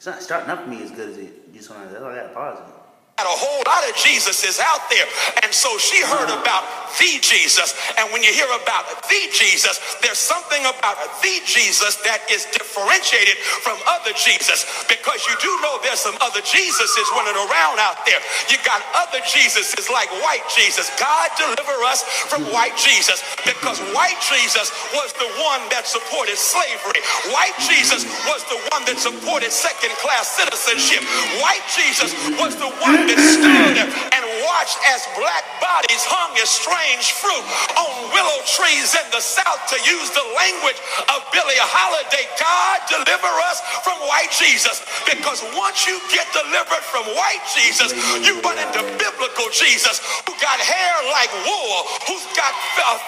It's not starting up for me as good as it used to. That's why I got to pause it. A whole lot of Jesuses out there, and so she heard about the Jesus. And when you hear about the Jesus, there's something about the Jesus that is differentiated from other Jesus, because you do know there's some other Jesuses running around out there. You got other Jesuses like white Jesus. God deliver us from white Jesus, because white Jesus was the one that supported slavery. White Jesus was the one that supported second-class citizenship. White Jesus was the one that stood and watched as black bodies hung as strange fruit on willow trees in the South, to use the language of Billie Holiday. God deliver us from white Jesus, because once you get delivered from white Jesus, you run into biblical Jesus, who got hair like wool, who's got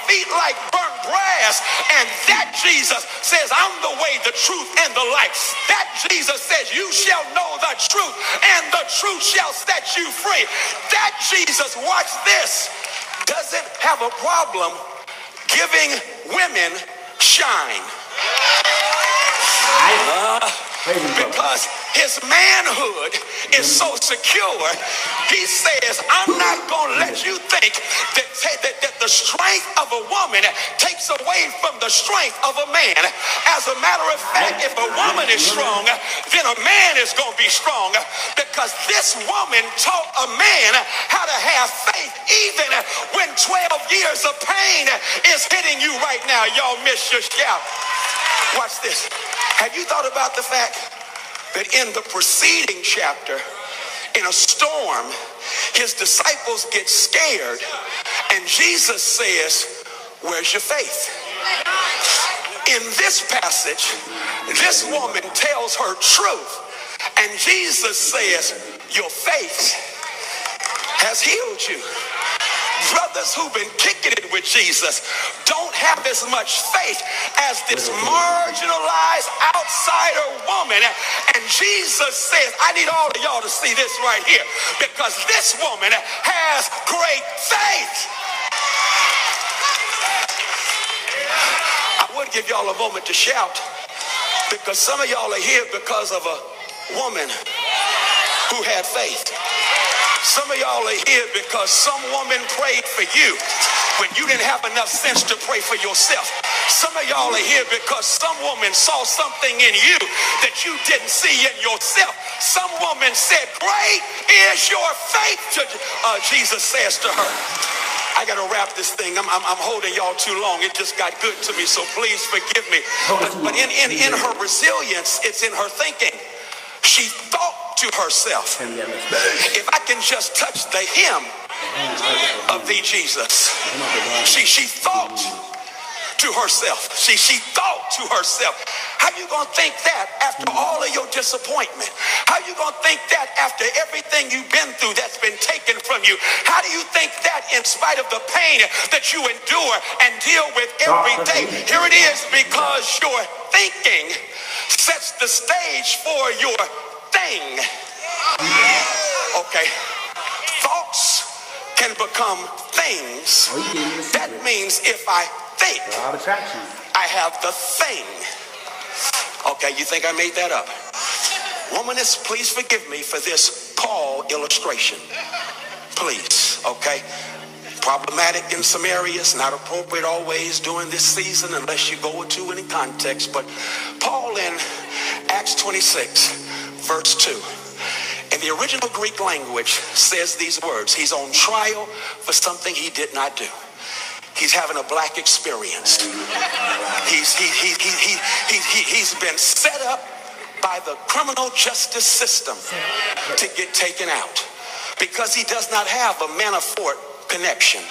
feet like burnt brass, and that Jesus says, I'm the way, the truth, and the life. That Jesus says, you shall know the truth, and the truth shall set you free. That Jesus, watch this, doesn't have a problem giving women shine. Because his manhood is so secure, he says, I'm not going to let you think that the strength of a woman takes away from the strength of a man. As a matter of fact, if a woman is strong, then a man is going to be strong, because this woman taught a man how to have faith even when 12 years of pain is hitting you right now. Y'all miss your shout. Watch this. Have you thought about the fact that in the preceding chapter, in a storm, his disciples get scared, and Jesus says, where's your faith? In this passage, this woman tells her truth, and Jesus says, your faith has healed you. Brothers who've been kicking it with Jesus don't have as much faith as this marginalized outsider woman. And Jesus says, I need all of y'all to see this right here, because this woman has great faith. I would give y'all a moment to shout, because some of y'all are here because of a woman who had faith. Some of y'all are here because some woman prayed for you when you didn't have enough sense to pray for yourself. Some of y'all are here because some woman saw something in you that you didn't see in yourself. Some woman said, great is your faith, Jesus says to her. I got to wrap this thing. I'm holding y'all too long. It just got good to me, so please forgive me. But in her resilience, it's in her thinking. She thought to herself, if I can just touch the hem of thee, Jesus. She thought to herself. She thought to herself. How you gonna think that after all of your disappointment? How you gonna think that after everything you've been through that's been taken from you? How do you think that in spite of the pain that you endure and deal with every day? Here it is, because your thinking sets the stage for your thing. Okay. Thoughts can become things. That means if I think, I have the thing. Okay, you think I made that up? Womaness, please forgive me for this Paul illustration. Please, okay? Problematic in some areas, not appropriate always during this season unless you go into it in context. But Paul in Acts 26, verse 2, in the original Greek language says these words. He's on trial for something he did not do. He's having a black experience. He's been set up by the criminal justice system to get taken out because he does not have a Manafort connection.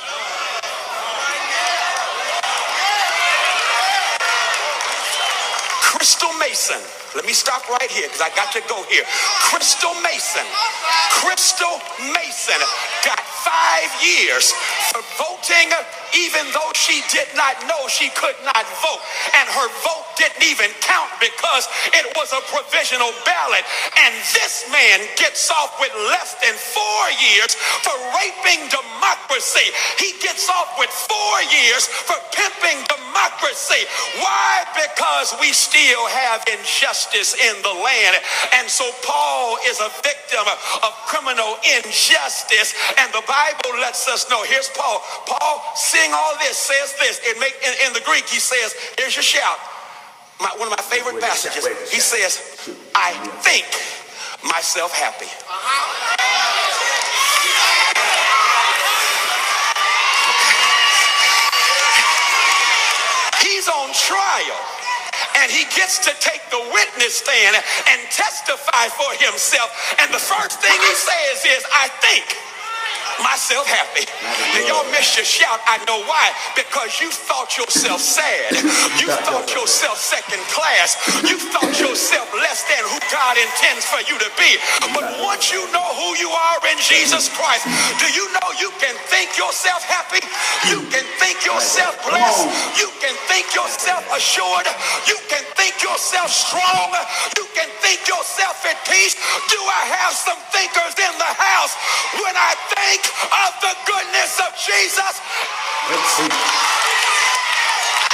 Crystal Mason. Let me stop right here because I got to go here. Crystal Mason got 5 years for voting, even though she did not know she could not vote. And her vote didn't even count because it was a provisional ballot. And this man gets off with less than 4 years for raping democracy. He gets off with 4 years for pimping democracy. democracy. Why? Because we still have injustice in the land. And so Paul is a victim of criminal injustice. And the Bible lets us know. Here's Paul. Paul, seeing all this, says this. In the Greek, he says, here's your shout. One of my favorite passages. He says, I think myself happy. He's on trial, and he gets to take the witness stand and testify for himself. And the first thing he says is, I think myself happy. Now, y'all missed your shout. I know why. Because you thought yourself sad. You thought yourself second class. You thought yourself less than who God intends for you to be. But once you know who you are in Jesus Christ, do you know you can think yourself happy? You can think yourself blessed. You can think yourself assured. You can think yourself strong. You can think yourself at peace. Do I have some thinkers in the house? When I think of the goodness of Jesus.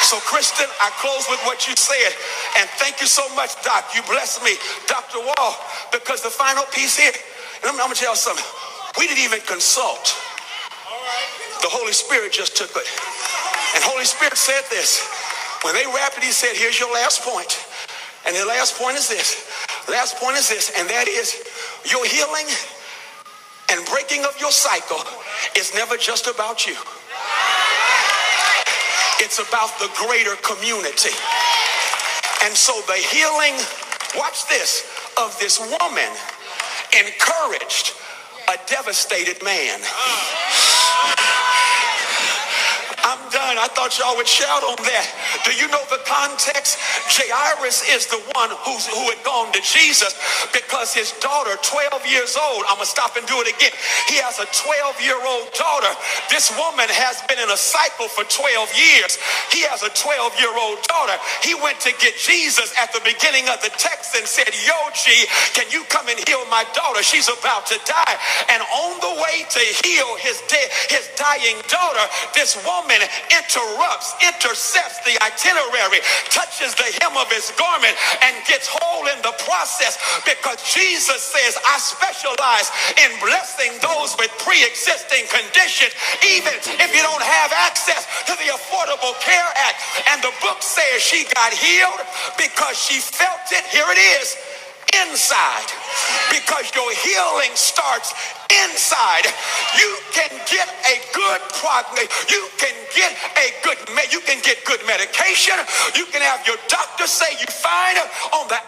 So, Kristen, I close with what you said. And thank you so much, Doc. You blessed me, Dr. Wall, because the final piece here, and I'm going to tell you something. We didn't even consult. The Holy Spirit just took it. And Holy Spirit said this. When they wrapped it, he said, here's your last point. And the last point is this. Last point is this, and that is your healing and breaking of your cycle is never just about you. It's about the greater community. And so the healing, watch this, of this woman encouraged a devastated man. I'm done. I thought y'all would shout on that. Do you know the context? Jairus is the one who had gone to Jesus because his daughter, 12 years old, I'm going to stop and do it again. He has a 12-year-old daughter. This woman has been in a cycle for 12 years. He has a 12-year-old daughter. He went to get Jesus at the beginning of the text and said, yo, G, can you come and heal my daughter? She's about to die. And on the way to heal his dying daughter, this woman intercepts the itinerary, touches the hem of his garment, and gets whole in the process, because Jesus says, I specialize in blessing those with pre-existing conditions, even if you don't have access to the Affordable Care Act. And the book says she got healed because she felt it. Here it is. Inside, because your healing starts inside. You can get a good prognosis. You can get good medication. You can have your doctor say you're fine on the